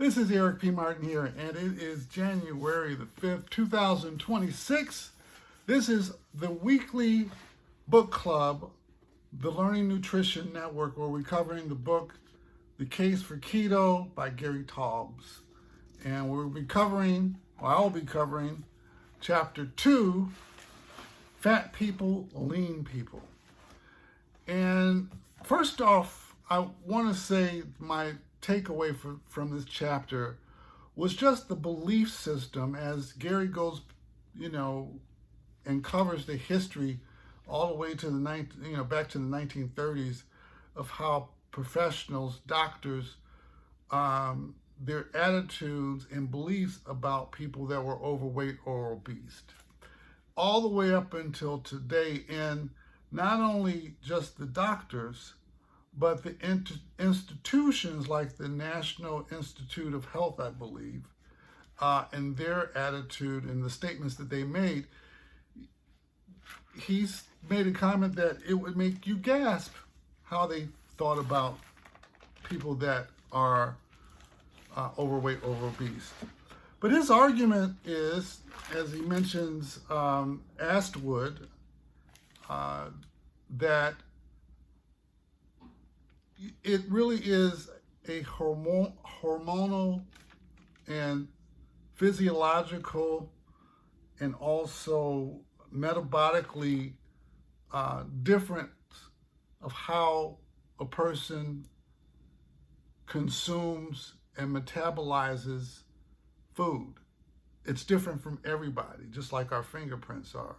This is Eric P. Martin here, and it is January the 5th, 2026. This is the weekly book club, the Learning Nutrition Network, where we're covering the book, The Case for Keto by Gary Taubes. And I'll be covering chapter 2, Fat People, Lean People. And first off, I want to say my takeaway from this chapter was just the belief system as Gary goes, and covers the history all the way to the back to the 1930s of how professionals, doctors, their attitudes and beliefs about people that were overweight or obese, all the way up until today, and not only just the doctors, but the institutions like the National Institute of Health, I believe, and their attitude and the statements that they made. He's made a comment that it would make you gasp how they thought about people that are overweight or obese. But his argument is, as he mentions Astwood, that it really is a hormonal and physiological and also metabolically difference of how a person consumes and metabolizes food. It's different from everybody, just like our fingerprints are.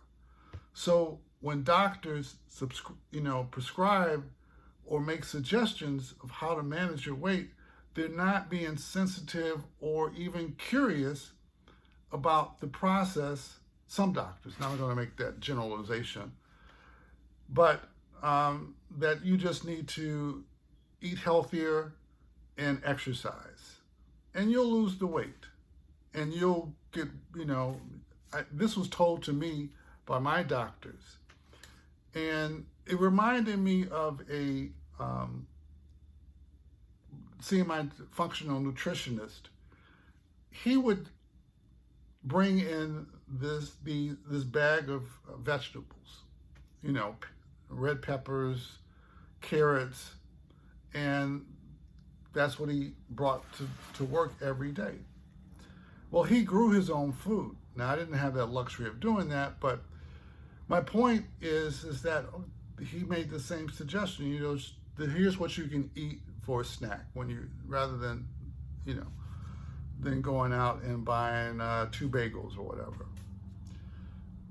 So when doctors prescribe or make suggestions of how to manage your weight, they're not being sensitive or even curious about the process. Some doctors, now I'm going to make that generalization, but that you just need to eat healthier and exercise, and you'll lose the weight, and you'll get, this was told to me by my doctors, and it reminded me of seeing my functional nutritionist. He would bring in this bag of vegetables, red peppers, carrots, and that's what he brought to work every day. Well, he grew his own food. Now, I didn't have that luxury of doing that, but my point is that he made the same suggestion. Here's what you can eat for a snack rather than going out and buying 2 bagels or whatever.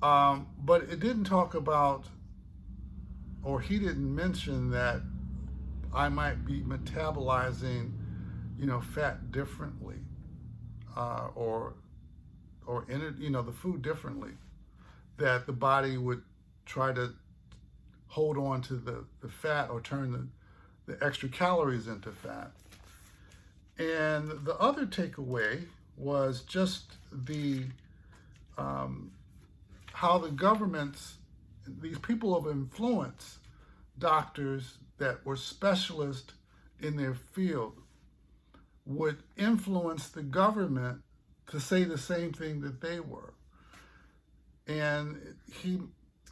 But it didn't talk about, or he didn't mention that I might be metabolizing, fat differently, or in it, the food differently, that the body would try to hold on to the fat or turn the extra calories into fat. And the other takeaway was just how the governments, these people of influence, doctors that were specialists in their field, would influence the government to say the same thing that they were. And he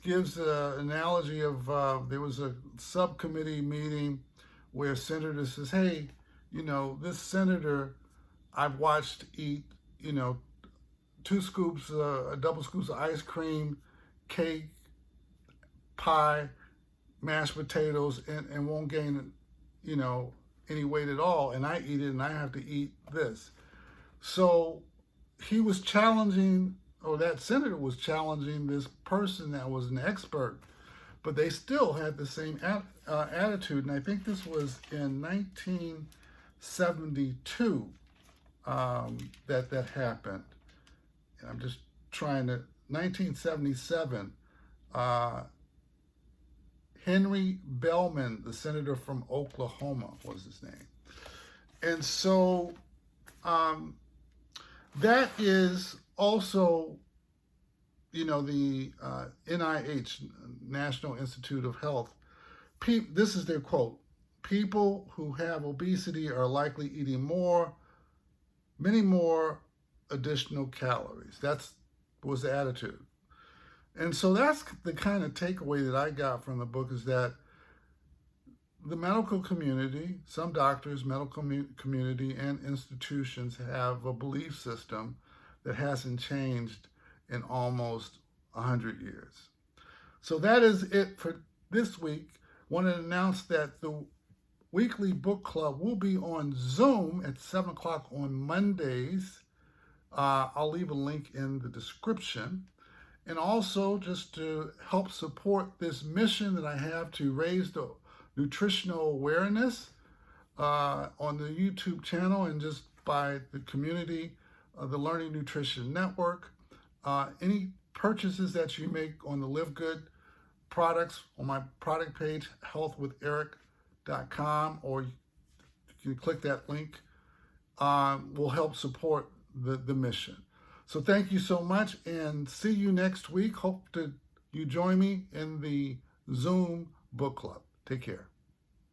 gives an analogy of there was a subcommittee meeting where a senator says, hey, this senator I've watched eat, 2 scoops, double scoops of ice cream, cake, pie, mashed potatoes, and won't gain, any weight at all. And I eat it, and I have to eat this. So he was challenging, or that senator was challenging this person that was an expert, but they still had the same attitude. And I think this was in 1972 that happened. And I'm just trying to, 1977, Henry Bellman, the senator from Oklahoma, was his name. And so that is also, the NIH, National Institute of Health. This is their quote: people who have obesity are likely eating more many more additional calories. That was the attitude. And so that's the kind of takeaway that I got from the book, is that the medical community, some doctors, medical community, and institutions have a belief system that hasn't changed in almost 100 years. So that is it for this week. I want to announce that the weekly book club will be on Zoom at 7 o'clock on Mondays. I'll leave a link in the description. And also, just to help support this mission that I have to raise the nutritional awareness on the YouTube channel, and just by the community of the Learning Nutrition Network, any purchases that you make on the Live Good products on my product page, healthwitheric.com, or you can click that link, will help support the mission. So thank you so much, and see you next week. Hope that you join me in the Zoom book club. Take care.